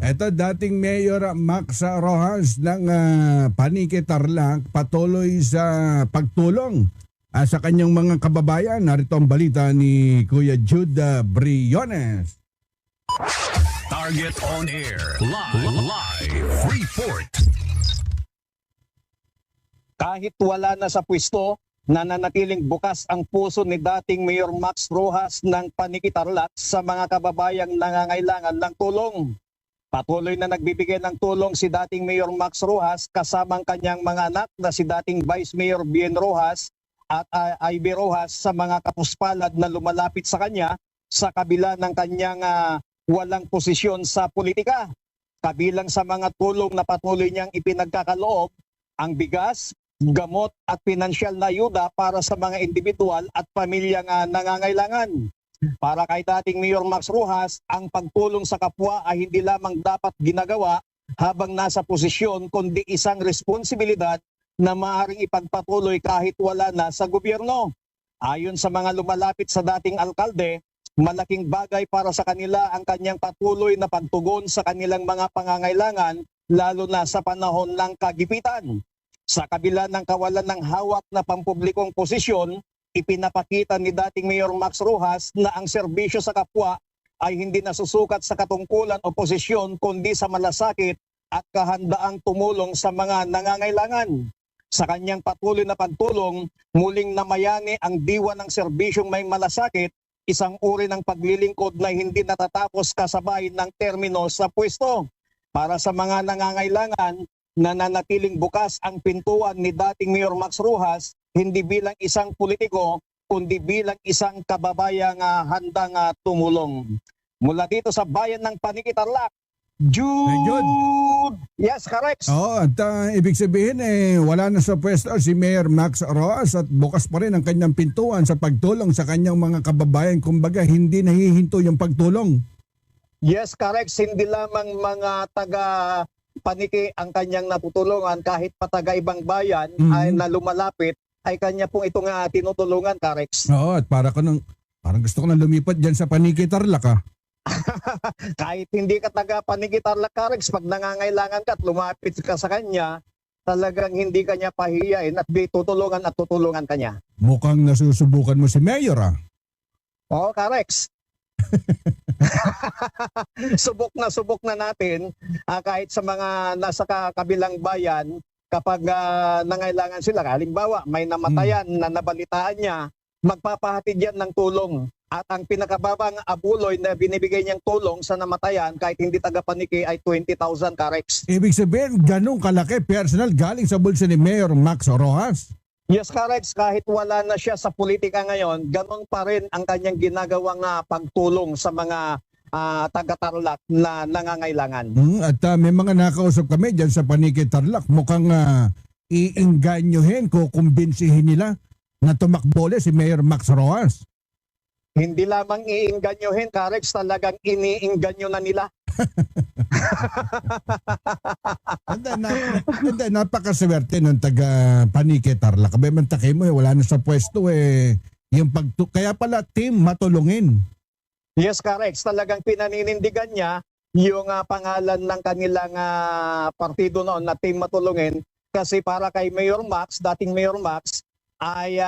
Ito dating Mayor Max Rojas ng Panique, Tarlac patuloy sa pagtulong sa kanyang mga kababayan. Narito ang balita ni Kuya Jude Briones. Target on air. Live report. Kahit wala na sa pwesto, nananatiling bukas ang puso ni dating Mayor Max Rojas ng Panique, Tarlac sa mga kababayang nangangailangan ng tulong. Patuloy na nagbibigay ng tulong si dating Mayor Max Rojas kasamang kanyang mga anak na si dating Vice Mayor Bien Rojas at Ivy Rojas sa mga kapuspalad na lumalapit sa kanya sa kabila ng kanyang walang posisyon sa politika. Kabilang sa mga tulong na patuloy niyang ipinagkakaloob ang bigas, gamot at pinansyal na ayuda para sa mga individual at pamilyang nangangailangan. Para kay dating Mayor Max Rojas, ang pagtulong sa kapwa ay hindi lamang dapat ginagawa habang nasa posisyon kundi isang responsibilidad na maaaring ipagpatuloy kahit wala na sa gobyerno. Ayon sa mga lumalapit sa dating alkalde, malaking bagay para sa kanila ang kanyang patuloy na pagtugon sa kanilang mga pangangailangan lalo na sa panahon ng kagipitan. Sa kabila ng kawalan ng hawak na pampublikong posisyon, ipinapakita ni dating Mayor Max Rojas na ang serbisyo sa kapwa ay hindi nasusukat sa katungkulan o posisyon kundi sa malasakit at kahandaang tumulong sa mga nangangailangan. Sa kanyang patuloy na pagtulong, muling namayani ang diwa ng serbisyong may malasakit, isang uri ng paglilingkod na hindi natatapos kasabay ng termino sa pwesto. Para sa mga nangangailangan, nananatiling bukas ang pintuan ni dating Mayor Max Rojas hindi bilang isang politiko kundi bilang isang kababayang handang tumulong. Mula dito sa bayan ng Panique, Tarlac, Jude! Yes, correct. Oo, at ibig sabihin wala na sa pwesto si Mayor Max Rojas at bukas pa rin ang kanyang pintuan sa pagtulong sa kanyang mga kababayan. Kumbaga hindi nahihinto yung pagtulong. Yes, correct. Hindi lamang mga taga Panique ang kanyang natutulungan, kahit pa taga ibang bayan ay na lumalapit ay kanya pong ito nga tinutulungan, Karex. Oo, at parang gusto ko na lumipat dyan sa Panique, Tarlac Kahit hindi ka taga Panique, Tarlac, Karex, pag nangangailangan ka at lumapit ka sa kanya, talagang hindi kanya pahiyain at tutulungan at tutulungan kanya. Mukhang nasusubukan mo si Mayor Oo, Karex. Subok na natin kahit sa mga nasa kabilang bayan kapag nangailangan sila. Halimbawa, may namatayan na nabalitaan niya, magpapahatid yan ng tulong. At ang pinakababang abuloy na binibigay niyang tulong sa namatayan kahit hindi taga Panique ay 20,000, Karex. Ibig sabihin, ganun kalaki personal galing sa bulsa ni Mayor Max Rojas. Yes, Karex, kahit wala na siya sa politika ngayon, ganun pa rin ang kanyang ginagawang pagtulong sa mga taga-Tarlac na nangangailangan. At may mga nakausap kami dyan sa Panique, Tarlac. Mukhang iinganyohin, kukumbinsihin nila na tumakbo si Mayor Max Rojas. Hindi lamang iinganyohin, Karex, talagang iniinganyo na nila. Napakaswerte ng taga Panique, Tarlac. Kabay man takay mo, wala na sa pwesto yung kaya pala team matulungin. Yes, Karex, talagang pinaninindigan niya yung pangalan ng kanilang partido noon na team matulungin kasi para kay Mayor Max, dating Mayor Max, ay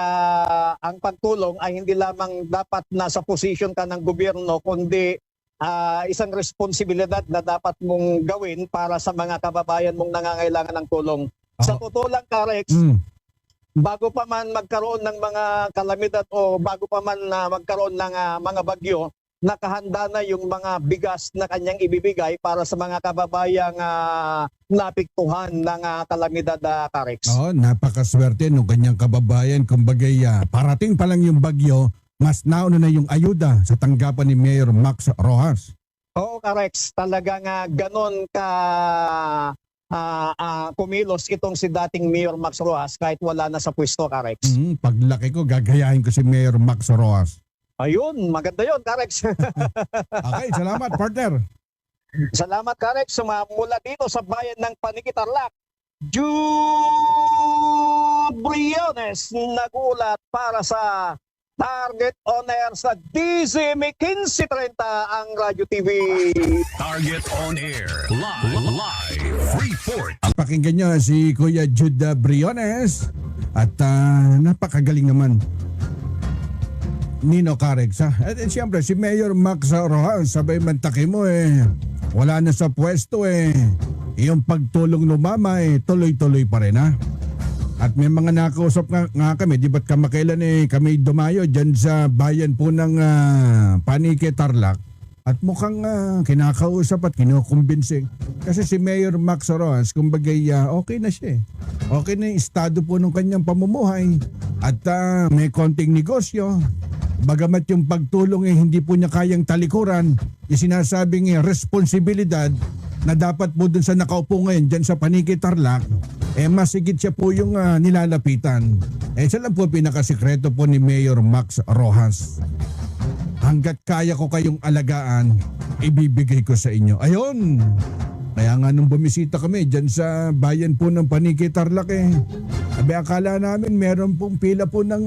ang pagtulong ay hindi lamang dapat nasa posisyon ka ng gobyerno kundi isang responsibilidad na dapat mong gawin para sa mga kababayan mong nangangailangan ng tulong. Sa totoo lang, Karex, bago pa man magkaroon ng mga kalamidad o bago pa man magkaroon ng mga bagyo, nakahanda na yung mga bigas na kanyang ibibigay para sa mga kababayang napiktuhan ng kalamidad, Karex. Oo, napakaswerte ng kanyang kababayan. Kumbaga, parating pa lang yung bagyo, mas nauna na yung ayuda sa tanggapan ni Mayor Max Rojas. Oo, Karex. Talagang ganon ka kumilos itong si dating Mayor Max Rojas kahit wala na sa pwesto, Karex. Paglaki ko, gagayahin ko si Mayor Max Rojas. Ayun, maganda yun, Karex. Okay, salamat, partner. Salamat, Karex. Mula dito sa bayan ng Panique, Tarlac, Jude Briones, nagulat para sa Target on air sa DZME 1530 ang Radyo TV. Target on air. Live report. Pakinggan nyo si Kuya Jude Briones at napakagaling naman. Nino Carex ha. At siyempre si Mayor Max Rojas, sabay mantaki mo wala na sa pwesto yung pagtulong ng mama tuloy-tuloy pa rin ha. At may mga nakausap nga kami, di ba't kamakailan kami dumayo dyan sa bayan po ng Panique, Tarlac. At mukhang kinakausap at kinukumbinsi. Kasi si Mayor Max Rojas, kumbaga okay na siya. Okay na yung estado po ng kanyang pamumuhay. At may konting negosyo. Bagamat yung pagtulong hindi po niya kayang talikuran, yung sinasabing responsibilidad na dapat po dun sa nakaupo ngayon dyan sa Panique, Tarlac, masigit siya po yung nilalapitan. Siya lang po pinakasikreto po ni Mayor Max Rojas. Hanggat kaya ko kayong alagaan, ibibigay ko sa inyo. Ayun! Kaya nga nung bumisita kami dyan sa bayan po ng Panique, Tarlac akala namin meron pong pila po ng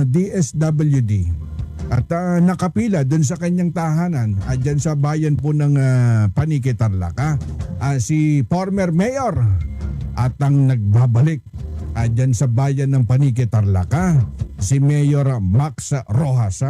DSWD. At nakapila dun sa kanyang tahanan dyan sa bayan po ng Panique, Tarlac. Si former mayor at ang nagbabalik dyan sa bayan ng Panique, Tarlac, si Mayor Max Rojas.